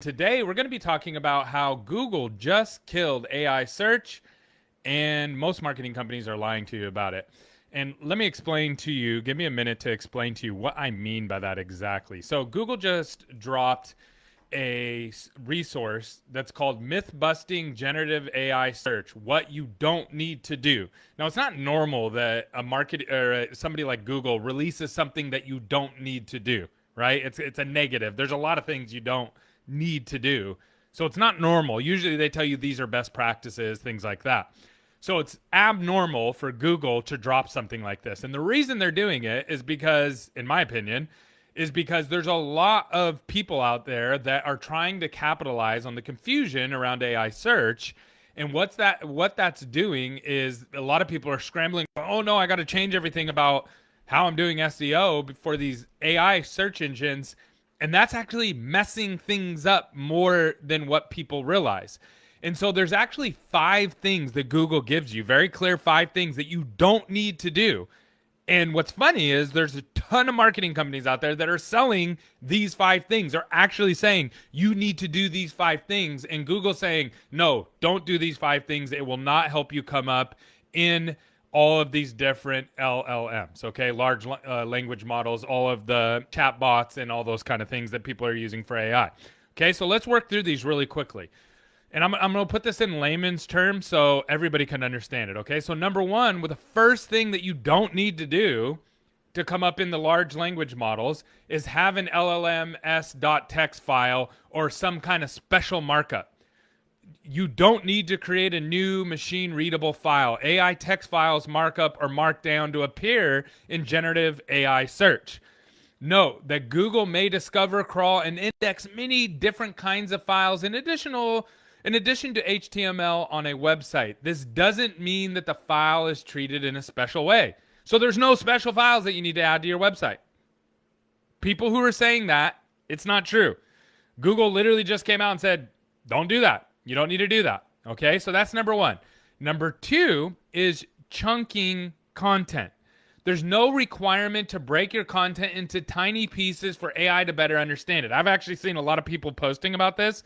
Today, we're going to be talking about how Google just killed AI search, and most marketing companies are lying to you about it. And let me explain to you, give me a minute to explain to you what I mean by that exactly. So, Google just dropped a resource that's called Myth Busting Generative AI Search, what you don't need to do. Now, it's not normal that a market or somebody like Google releases something that you don't need to do, right? It's a negative. There's a lot of things you don't need to do. So it's not normal. Usually they tell you these are best practices, things like that. So it's abnormal for Google to drop something like this. And the reason they're doing it is because, in my opinion, is because there's a lot of people out there that are trying to capitalize on the confusion around AI search. And what that's doing is a lot of people are scrambling, oh no, I got to change everything about how I'm doing SEO for these AI search engines, and that's actually messing things up more than what people realize. And so there's actually 5 things that Google gives you, very clear 5 things that you don't need to do. And what's funny is there's a ton of marketing companies out there that are selling these 5 things. They're actually saying you need to do these 5 things. And Google's saying, no, don't do these 5 things. It will not help you come up in all of these different LLMs, okay? Large language models, all of the chatbots and all those kind of things that people are using for AI. Okay, so let's work through these really quickly. And I'm going to put this in layman's terms so everybody can understand it, okay? So number one, the first thing that you don't need to do to come up in the large language models is have an LLMs.txt file or some kind of special markup. You don't need to create a new machine readable file. AI text files markup or markdown to appear in generative AI search. Note that Google may discover, crawl, and index many different kinds of files in addition to HTML on a website. This doesn't mean that the file is treated in a special way. So there's no special files that you need to add to your website. People who are saying that, it's not true. Google literally just came out and said, don't do that. You don't need to do that. Okay, so that's number one. Number two is chunking content. There's no requirement to break your content into tiny pieces for AI to better understand it. I've actually seen a lot of people posting about this.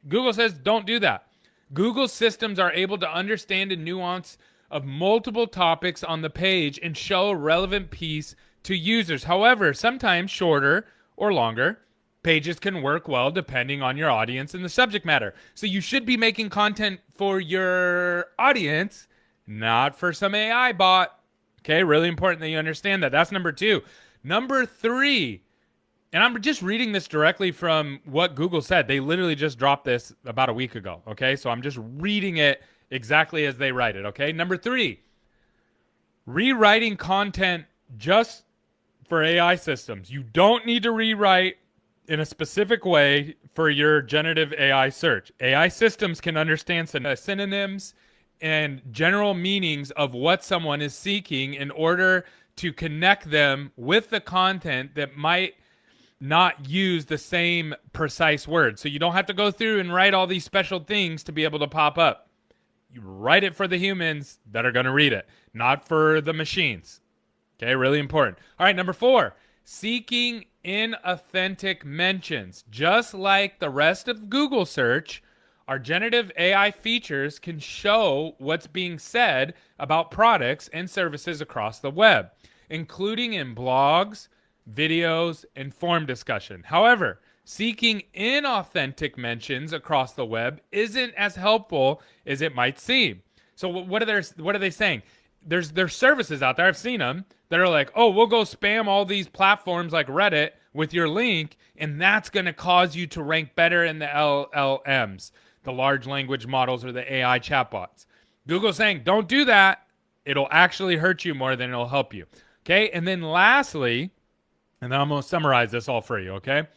Google says don't do that. Google systems are able to understand the nuance of multiple topics on the page and show a relevant piece to users. However, sometimes shorter or longer pages can work well depending on your audience and the subject matter. So you should be making content for your audience, not for some AI bot. Okay, really important that you understand that. That's number two. Number three, and I'm just reading this directly from what Google said. They literally just dropped this about a week ago. Okay, so I'm just reading it exactly as they write it. Okay, number three, rewriting content just for AI systems. You don't need to rewrite in a specific way for your generative AI search. AI systems can understand synonyms and general meanings of what someone is seeking in order to connect them with the content that might not use the same precise words. So you don't have to go through and write all these special things to be able to pop up. You write it for the humans that are going to read it, not for the machines. Okay, really important. All right, number four, seeking inauthentic mentions. Just like the rest of Google search, our generative AI features can show what's being said about products and services across the web, including in blogs, videos, and forum discussion. However, seeking inauthentic mentions across the web isn't as helpful as it might seem. So what are they saying? There's services out there, I've seen them, that are like, oh, we'll go spam all these platforms like Reddit with your link, and that's going to cause you to rank better in the LLMs, the large language models or the AI chatbots. Google's saying, don't do that. It'll actually hurt you more than it'll help you. Okay, and then lastly, and then I'm going to summarize this all for you, okay?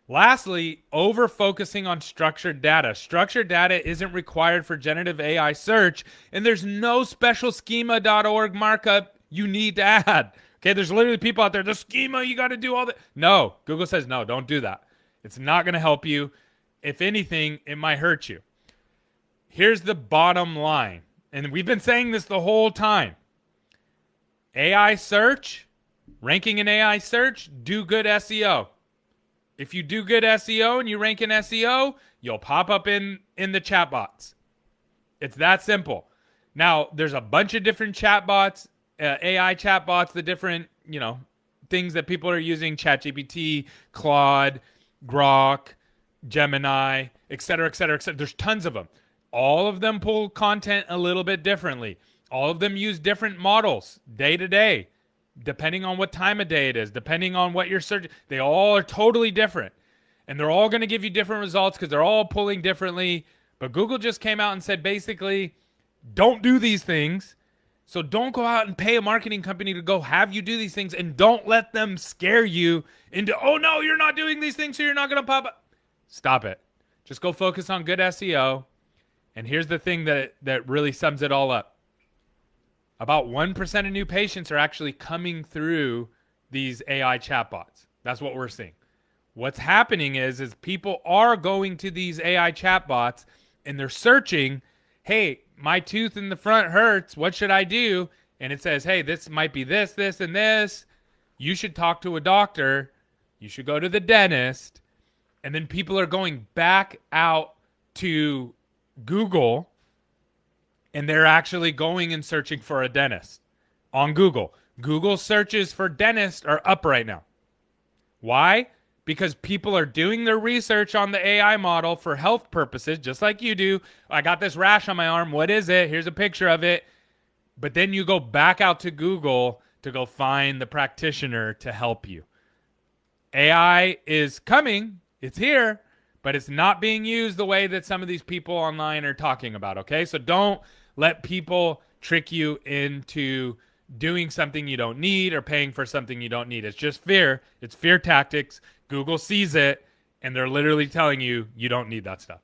Lastly, over-focusing on structured data. Structured data isn't required for generative AI search, and there's no special schema.org markup you need to add. Okay, there's literally people out there, the schema, you got to do all that. No, Google says, no, don't do that. It's not going to help you. If anything, it might hurt you. Here's the bottom line, and we've been saying this the whole time. AI search, ranking in AI search, do good SEO. If you do good SEO and you rank in SEO, you'll pop up in the chatbots. It's that simple. Now, there's a bunch of different chatbots, AI chatbots, the different, things that people are using, ChatGPT, Claude, Grok, Gemini, et cetera, et cetera, et cetera. There's tons of them. All of them pull content a little bit differently. All of them use different models day to day, depending on what time of day it is, depending on what you're searching. They all are totally different. And they're all going to give you different results because they're all pulling differently. But Google just came out and said, basically, don't do these things. So don't go out and pay a marketing company to go have you do these things, and don't let them scare you into, oh no, you're not doing these things, so you're not going to pop up. Stop it. Just go focus on good SEO. And here's the thing that really sums it all up. About 1% of new patients are actually coming through these AI chatbots. That's what we're seeing. What's happening is people are going to these AI chatbots and they're searching, hey, my tooth in the front hurts. What should I do? And it says, hey, this might be this, this, and this. You should talk to a doctor. You should go to the dentist. And then people are going back out to Google, and they're actually going and searching for a dentist on Google. Google searches for dentists are up right now. Why? Because people are doing their research on the AI model for health purposes, just like you do. I got this rash on my arm. What is it? Here's a picture of it. But then you go back out to Google to go find the practitioner to help you. AI is coming. It's here. But it's not being used the way that some of these people online are talking about, okay? So don't let people trick you into doing something you don't need or paying for something you don't need. It's just fear. It's fear tactics. Google sees it, and they're literally telling you you don't need that stuff.